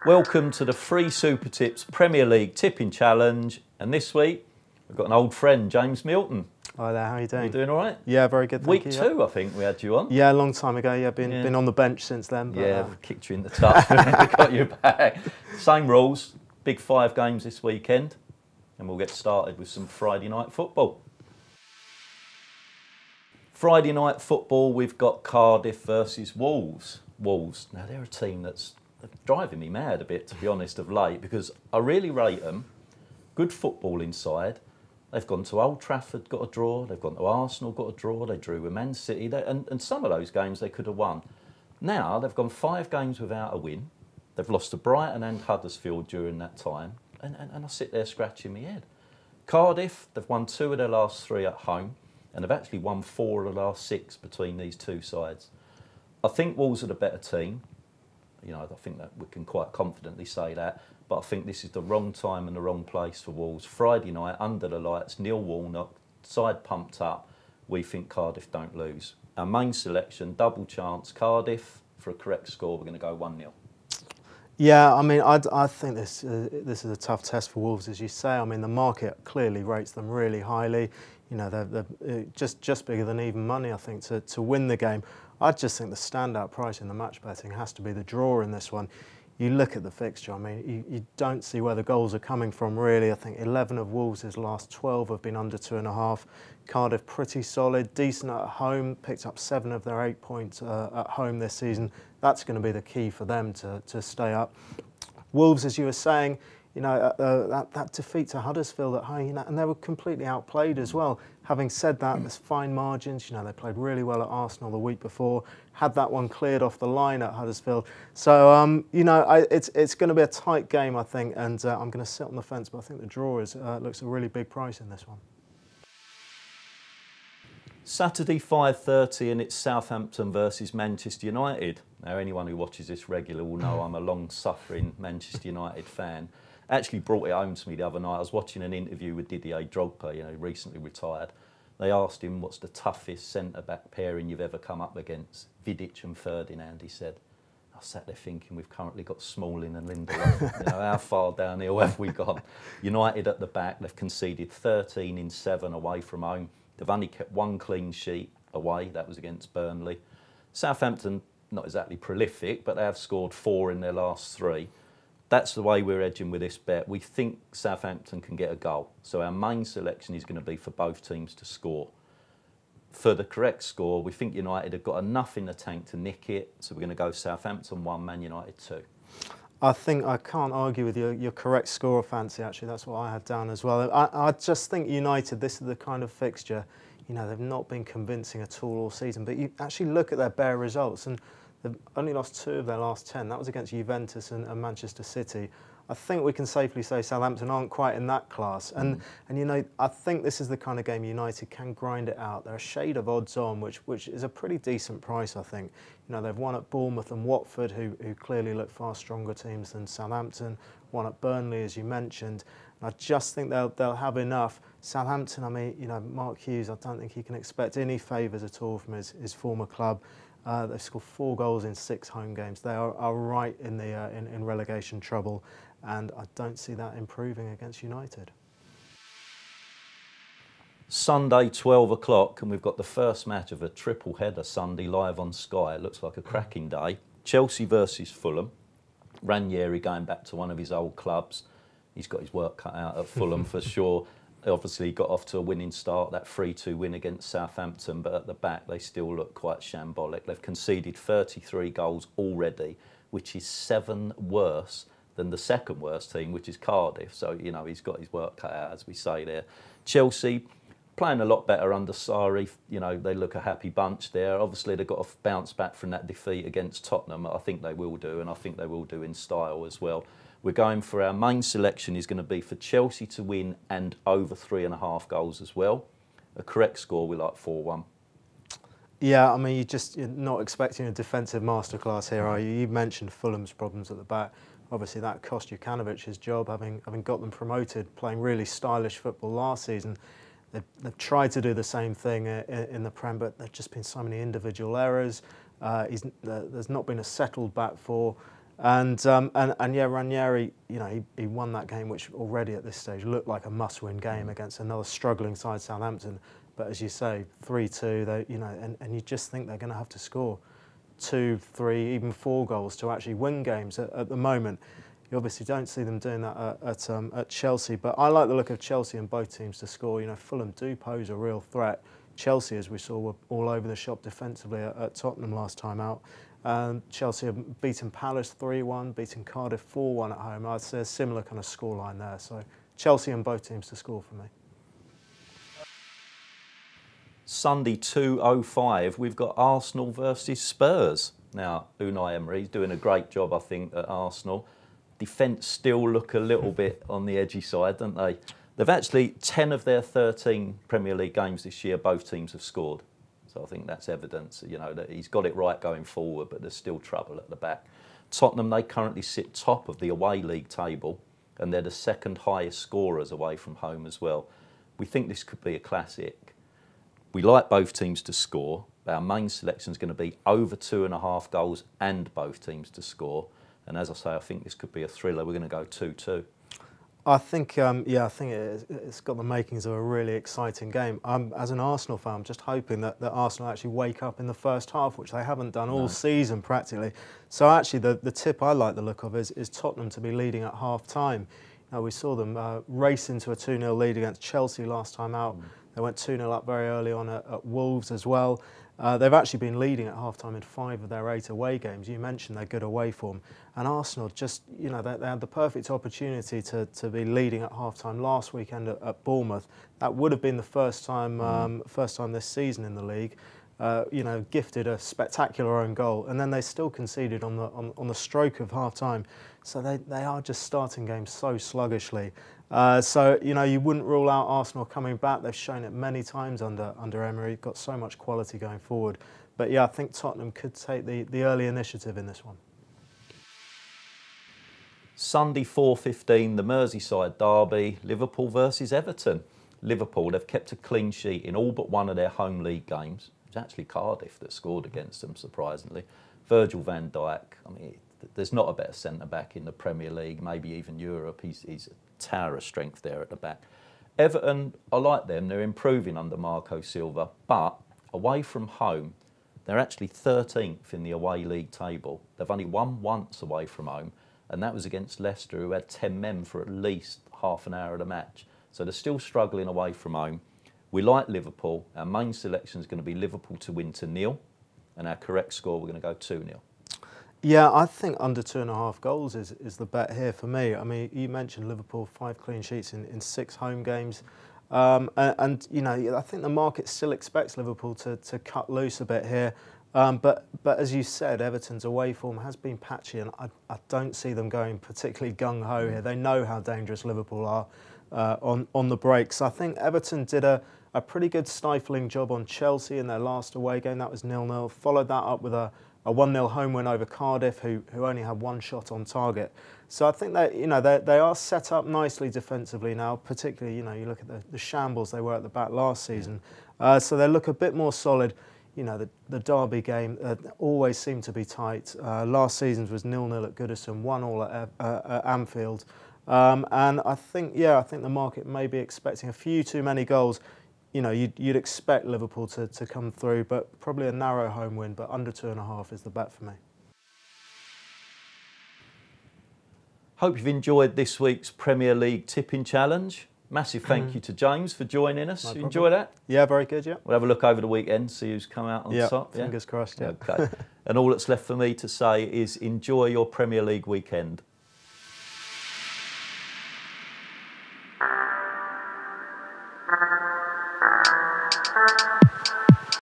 Welcome to the Free Super Tips Premier League Tipping Challenge. And this week, we've got an old friend, James Milton. Hi there, how are you doing? You doing all right? Yeah, very good, thank you. Week 2, I think we had you on. Yeah, a long time ago, yeah, been on the bench since then. But, yeah, kicked you in the touch, got you back. Same rules, big 5 games this weekend. And we'll get started with some Friday night football. Friday night football, we've got Cardiff versus Wolves. Wolves, now they're a team that's driving me mad a bit, to be honest, of late, because I really rate them. Good football inside. They've gone to Old Trafford, got a draw. They've gone to Arsenal, got a draw. They drew with Man City. And some of those games they could have won. Now, they've gone 5 games without a win. They've lost to Brighton and Huddersfield during that time. And I sit there scratching my head. Cardiff, they've won 2 of their last 3 at home. And they've actually won 4 of the last 6 between these two sides. I think Wolves are the better team. You know, I think that we can quite confidently say that. But I think this is the wrong time and the wrong place for Wolves. Friday night, under the lights, Neil Warnock, side pumped up. We think Cardiff don't lose. Our main selection, double chance, Cardiff. For a correct score, we're going to go 1-0. Yeah, I mean, I think this is a tough test for Wolves, as you say. I mean, the market clearly rates them really highly. You know, they're just bigger than even money, I think, to win the game. I just think the standout price in the match betting has to be the draw in this one. You look at the fixture, I mean, you don't see where the goals are coming from, really. I think 11 of Wolves' last 12 have been under 2.5. Cardiff pretty solid, decent at home, picked up 7 of their 8 points at home this season. That's going to be the key for them to stay up. Wolves, as you were saying, you know, that defeat to Huddersfield at home, you know, and they were completely outplayed as well. Having said that, there's fine margins. You know, they played really well at Arsenal the week before, had that one cleared off the line at Huddersfield. So, you know, it's going to be a tight game, I think, and I'm going to sit on the fence, but I think the draw looks a really big price in this one. Saturday 5:30 and it's Southampton versus Manchester United. Now anyone who watches this regularly will know I'm a long-suffering Manchester United fan. Actually brought it home to me the other night. I was watching an interview with Didier Drogba, you know, recently retired. They asked him what's the toughest centre-back pairing you've ever come up against. Vidic and Ferdinand, he said. I sat there thinking we've currently got Smalling and Lindelof. You know, how far downhill have we gone? United at the back, they've conceded 13 in 7 away from home. They've only kept 1 clean sheet away, that was against Burnley. Southampton, not exactly prolific, but they have scored 4 in their last 3. That's the way we're edging with this bet. We think Southampton can get a goal. So our main selection is going to be for both teams to score. For the correct score, we think United have got enough in the tank to nick it. So we're going to go Southampton 1, Man United 2. I think I can't argue with your correct score, Fancy, actually. That's what I had down as well. I just think United, this is the kind of fixture, you know, they've not been convincing at all season. But you actually look at their bare results, and they've only lost 2 of their last 10. That was against Juventus and Manchester City. I think we can safely say Southampton aren't quite in that class. And you know, I think this is the kind of game United can grind it out. They're a shade of odds on, which is a pretty decent price, I think. You know, they've won at Bournemouth and Watford, who clearly look far stronger teams than Southampton. Won at Burnley, as you mentioned. And I just think they'll have enough. Southampton, I mean, you know, Mark Hughes, I don't think he can expect any favours at all from his former club. They've scored 4 goals in 6 home games. They are right in the in relegation trouble, and I don't see that improving against United. Sunday 12 o'clock, and we've got the first match of a triple header Sunday live on Sky. It looks like a cracking day. Chelsea versus Fulham. Ranieri going back to one of his old clubs. He's got his work cut out at Fulham for sure. They obviously got off to a winning start, that 3-2 win against Southampton, but at the back they still look quite shambolic. They've conceded 33 goals already, which is 7 worse than the second worst team, which is Cardiff. So, you know, he's got his work cut out, as we say there. Chelsea, playing a lot better under Sarri. You know, they look a happy bunch there. Obviously, they've got to bounce back from that defeat against Tottenham. I think they will do, and I think they will do in style as well. We're going for our main selection is going to be for Chelsea to win and over 3.5 goals as well. A correct score, we like 4-1. Yeah, I mean, you're not expecting a defensive masterclass here, are you? You mentioned Fulham's problems at the back. Obviously, that cost Jukanovic his job, having got them promoted, playing really stylish football last season. They've tried to do the same thing in the Prem, but there's just been so many individual errors. There's not been a settled back four. And yeah, Ranieri, you know, he won that game, which already at this stage looked like a must-win game against another struggling side, Southampton. But as you say, 3-2, they, you know, and you just think they're going to have to score 2, 3, even 4 goals to actually win games at the moment. You obviously don't see them doing that at Chelsea, but I like the look of Chelsea and both teams to score. You know, Fulham do pose a real threat. Chelsea, as we saw, were all over the shop defensively at Tottenham last time out. Chelsea have beaten Palace 3-1, beaten Cardiff 4-1 at home. I'd say a similar kind of scoreline there. So Chelsea and both teams to score for me. Sunday 2:05, we've got Arsenal versus Spurs. Now, Unai Emery's doing a great job, I think, at Arsenal. Defence still look a little bit on the edgy side, don't they? They've actually, 10 of their 13 Premier League games this year, both teams have scored. So I think that's evidence, you know, that he's got it right going forward, but there's still trouble at the back. Tottenham, they currently sit top of the away league table, and they're the second highest scorers away from home as well. We think this could be a classic. We like both teams to score. Our main selection is going to be over 2.5 goals and both teams to score. And as I say, I think this could be a thriller. We're going to go 2-2. I think, yeah, I think it's got the makings of a really exciting game. As an Arsenal fan, I'm just hoping that Arsenal actually wake up in the first half, which they haven't done all season practically. So actually, the tip I like the look of is Tottenham to be leading at half-time. We saw them race into a 2-0 lead against Chelsea last time out. They went 2-0 up very early on at Wolves as well. They've actually been leading at half-time in 5 of their 8 away games. You mentioned their good away form. And Arsenal just, you know, they had the perfect opportunity to be leading at half-time last weekend at Bournemouth. That would have been the first time this season in the league. You know, gifted a spectacular own goal, and then they still conceded on the stroke of half-time. So they are just starting games so sluggishly. So, you know, you wouldn't rule out Arsenal coming back. They've shown it many times under Emery. Got so much quality going forward. But yeah, I think Tottenham could take the early initiative in this one. Sunday 4:15, the Merseyside derby, Liverpool versus Everton. Liverpool, they've kept a clean sheet in all but one of their home league games. It was actually Cardiff that scored against them, surprisingly. Virgil van Dijk, I mean, there's not a better centre-back in the Premier League, maybe even Europe. He's a tower of strength there at the back. Everton, I like them. They're improving under Marco Silva, but away from home, they're actually 13th in the away league table. They've only won once away from home, and that was against Leicester, who had 10 men for at least half an hour of the match. So they're still struggling away from home. We like Liverpool. Our main selection is going to be Liverpool to win to 0, and our correct score, we're going to go 2-0. Yeah, I think under 2.5 goals is the bet here for me. I mean, you mentioned Liverpool, 5 clean sheets in 6 home games. And you know, I think the market still expects Liverpool to cut loose a bit here. But as you said, Everton's away form has been patchy, and I don't see them going particularly gung-ho here. They know how dangerous Liverpool are on the breaks. I think Everton did a pretty good stifling job on Chelsea in their last away game. That was 0-0. Followed that up with a 1-0 home win over Cardiff, who only had 1 shot on target. So I think that, you know, they are set up nicely defensively now. Particularly, you know, you look at the shambles they were at the back last season. So they look a bit more solid. You know, the derby game always seemed to be tight. Last season's was 0-0 at Goodison, 1-1 at Anfield. And I think the market may be expecting a few too many goals. You know, you'd expect Liverpool to come through, but probably a narrow home win, but under 2.5 is the bet for me. Hope you've enjoyed this week's Premier League tipping challenge. Massive thank you to James for joining us. No You enjoy that? Yeah, very good, yeah. We'll have a look over the weekend, see who's come out on top. Yeah, fingers crossed, yeah. Okay. And all that's left for me to say is enjoy your Premier League weekend.